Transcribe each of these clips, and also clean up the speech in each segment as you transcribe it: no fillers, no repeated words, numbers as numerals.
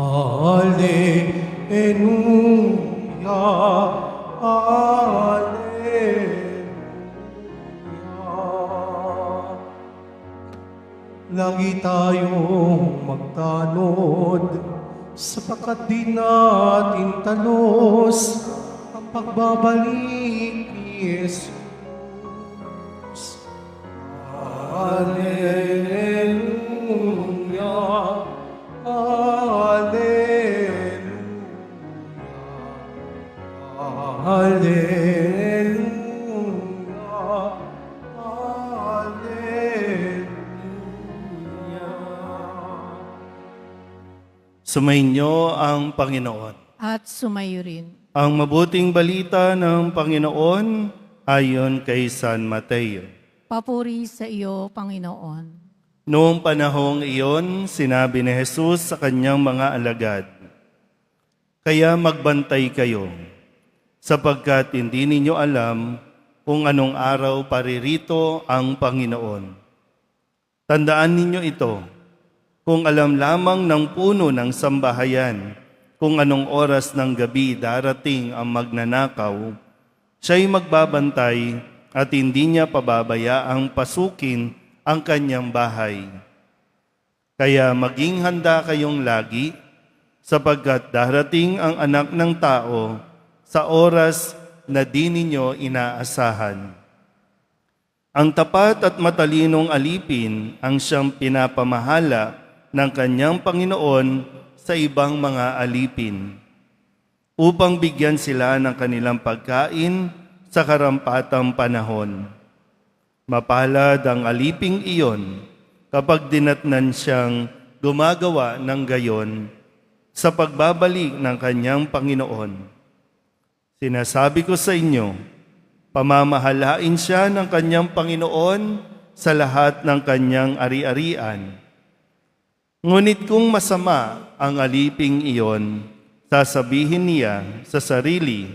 Alleluia, Alleluia. Lagi tayong magtanod, sapagkat di natin talos ang pagbabalik ni Jesus. Alleluia, Alleluia, Alleluia, Alleluia. Sumainyo ang Panginoon. At sumayo rin. Ang mabuting balita ng Panginoon ayon kay San Mateo. Papuri sa iyo, Panginoon. Noong panahong iyon, sinabi ni Jesus sa kanyang mga alagad, "Kaya magbantay kayo, sapagkat hindi ninyo alam kung anong araw paririto ang Panginoon. Tandaan ninyo ito, kung alam lamang ng puno ng sambahayan kung anong oras ng gabi darating ang magnanakaw, siya'y magbabantay at hindi niya pababayaang pasukin ang kanyang bahay. Kaya maging handa kayong lagi, sapagkat darating ang Anak ng Tao sa oras na di ninyo inaasahan. Ang tapat at matalinong alipin ang siyang pinapamahala ng kanyang Panginoon sa ibang mga alipin, upang bigyan sila ng kanilang pagkain sa karampatang panahon. Mapalad ang aliping iyon kapag dinatnan siyang gumagawa ng gayon sa pagbabalik ng kanyang Panginoon. Sinasabi ko sa inyo, pamamahalain siya ng kanyang Panginoon sa lahat ng kanyang ari-arian. Ngunit kung masama ang aliping iyon, sasabihin niya sa sarili,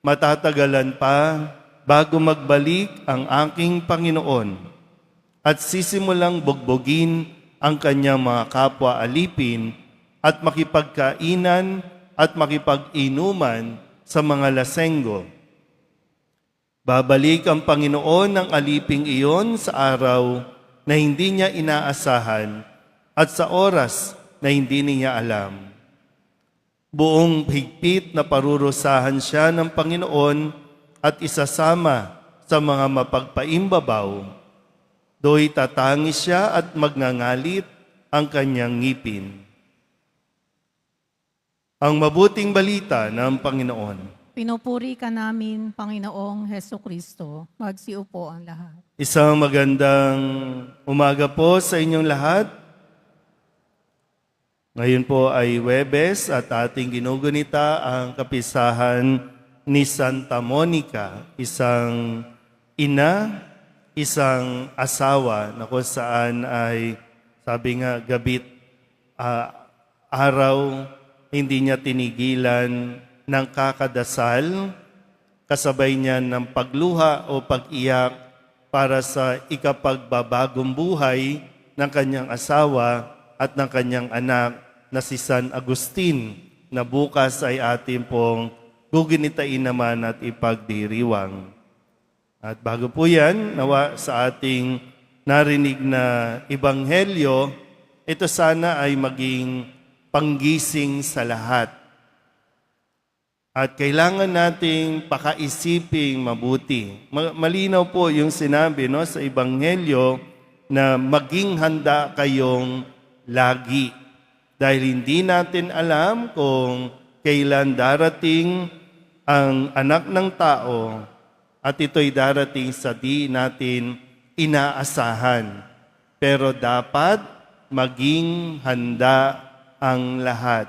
matatagalan pa bago magbalik ang aking Panginoon, at sisimulang bugbugin ang kanyang mga kapwa alipin at makipagkainan at makipag-inuman sa mga lasenggo. Babalik ang Panginoon ng aliping iyon sa araw na hindi niya inaasahan at sa oras na hindi niya alam. Buong higpit na parurusahan siya ng Panginoon at isasama sa mga mapagpaimbabaw. Do'y tatangis siya at magngangalit ang kanyang ngipin. Ang mabuting balita ng Panginoon. Pinupuri ka namin, Panginoong Hesukristo. Magsiupo ang lahat. Isang magandang umaga po sa inyong lahat. Ngayon po ay Huwebes at ating ginugunita ang kapisahan ni Santa Monica, isang ina, isang asawa na kung saan ay, sabi nga, gabit araw, hindi niya tinigilan ng kakadasal, kasabay niya ng pagluha o pag-iyak para sa ikapagbabagong buhay ng kanyang asawa at ng kanyang anak na si San Agustin, na bukas ay ating pong guginitain naman at ipagdiriwang. At bago po yan, nawa sa ating narinig na ebanghelyo, ito sana ay maging panggising sa lahat. At kailangan nating pakaisiping mabuti. Malinaw po yung sinabi sa ebanghelyo na maging handa kayong lagi. Dahil hindi natin alam kung kailan darating ang Anak ng Tao at ito'y darating sa di natin inaasahan. Pero dapat maging handa ang lahat.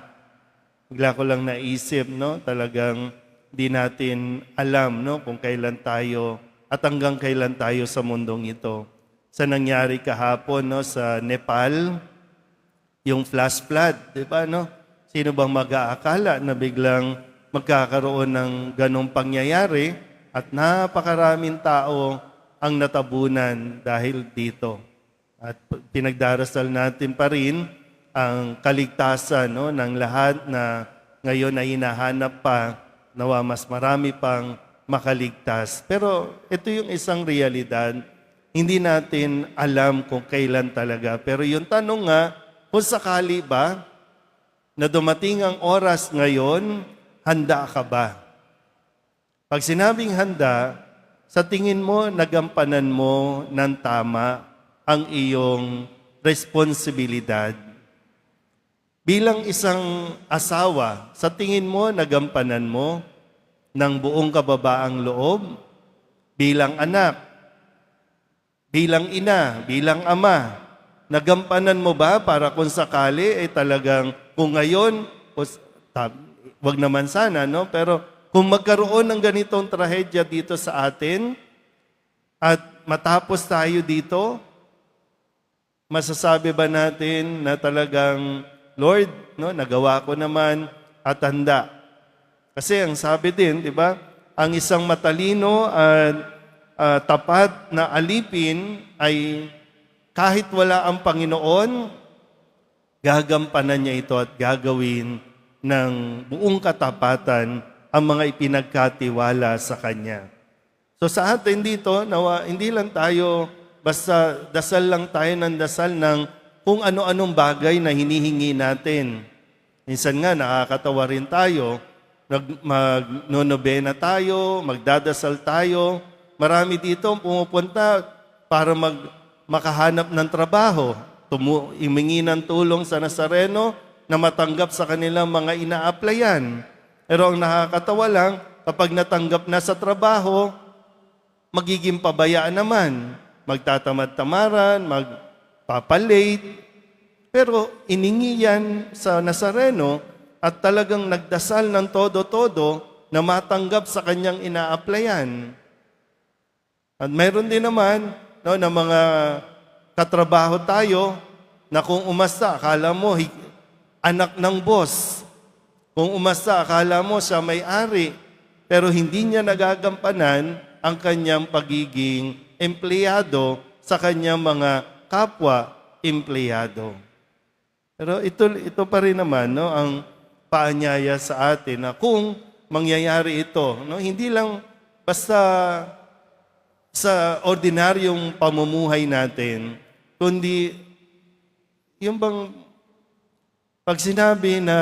Bigla ko lang naisip, talagang di natin alam kung kailan tayo at hanggang kailan tayo sa mundong ito. Sa nangyari kahapon sa Nepal, yung flash flood, di ba? Sino bang mag-aakala na biglang magkakaroon ng ganong pangyayari at napakaraming tao ang natabunan dahil dito. At pinagdarasal natin pa rin ang kaligtasan ng lahat na ngayon ay hinahanap pa, nawa mas marami pang makaligtas. Pero ito yung isang realidad, hindi natin alam kung kailan talaga. Pero yung tanong nga, kung sakali ba na dumating ang oras ngayon, handa ka ba? Pag sinabing handa, sa tingin mo, nagampanan mo ng tama ang iyong responsibilidad. Bilang isang asawa, sa tingin mo, nagampanan mo ng buong kababaang loob? Bilang anak, bilang ina, bilang ama, nagampanan mo ba para kung sakali ay talagang, kung ngayon, wag naman sana, no? Pero kung magkaroon ng ganitong trahedya dito sa atin at matapos tayo dito, masasabi ba natin na talagang, Lord, nagawa ko naman at handa? Kasi ang sabi din, di ba, ang isang matalino at tapat na alipin ay kahit wala ang Panginoon, gagampanan niya ito at gagawin ng buong katapatan ang mga ipinagkatiwala sa Kanya. So sa atin dito, nawa, hindi lang tayo, basta dasal lang tayo ng dasal ng kung ano-anong bagay na hinihingi natin. Minsan nga, nakakatawa rin tayo, magnonobena tayo, magdadasal tayo. Marami dito pumupunta para makahanap ng trabaho, imingi ng tulong sa Nazareno na matanggap sa kanilang mga ina-applyan. Pero ang nakakatawa lang, kapag natanggap na sa trabaho, magiging pabayaan naman. Magtatamad-tamaran, magpapalate. Pero iningi yan sa Nazareno at talagang nagdasal ng todo-todo na matanggap sa kanyang ina-applyan. At mayroon din naman na mga katrabaho tayo na kung umasta, akala mo anak ng boss. Kung umasta, akala mo siya may-ari, pero hindi niya nagagampanan ang kanyang pagiging empleyado sa kanyang mga kapwa-empleyado. Pero ito pa rin naman ang paanyaya sa atin na kung mangyayari ito, hindi lang basta sa ordinaryong pamumuhay natin, kundi yung bang pag sinabi na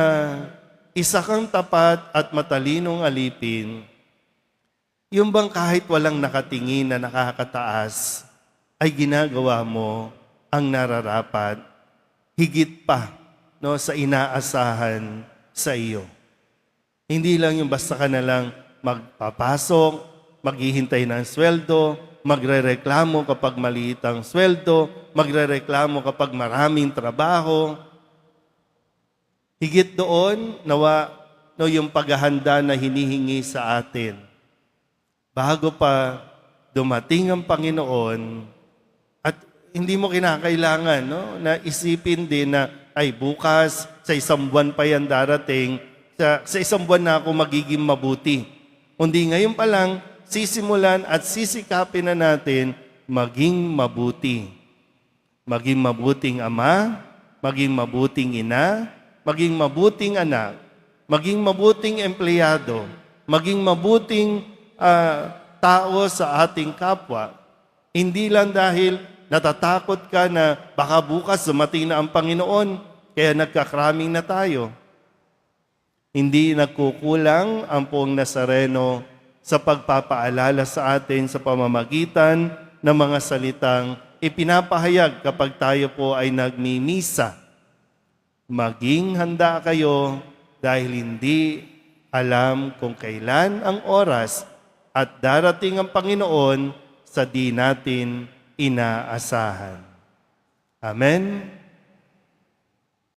isa kang tapat at matalinong alipin, yung bang kahit walang nakatingin na nakakataas, ay ginagawa mo ang nararapat, higit pa sa inaasahan sa iyo. Hindi lang yung basta ka na lang magpapasok, maghihintay ng sweldo, magrereklamo kapag maliit ang sweldo, magrereklamo kapag maraming trabaho. Higit doon, nawa yung paghahanda na hinihingi sa atin. Bago pa dumating ang Panginoon, at hindi mo kinakailangan na isipin din na, ay bukas, sa isang buwan pa yan darating, sa isang buwan na ako magiging mabuti. Kundi ngayon pa lang, sisimulan at sisikapin na natin maging mabuti. Maging mabuting ama, maging mabuting ina, maging mabuting anak, maging mabuting empleyado, maging mabuting tao sa ating kapwa. Hindi lang dahil natatakot ka na baka bukas dumating na ang Panginoon, kaya nagkakraming na tayo. Hindi nagkukulang ang Poong Nazareno sa pagpapaalala sa atin sa pamamagitan ng mga salitang ipinapahayag kapag tayo po ay nagmimisa. Maging handa kayo dahil hindi alam kung kailan ang oras at darating ang Panginoon sa di natin inaasahan. Amen.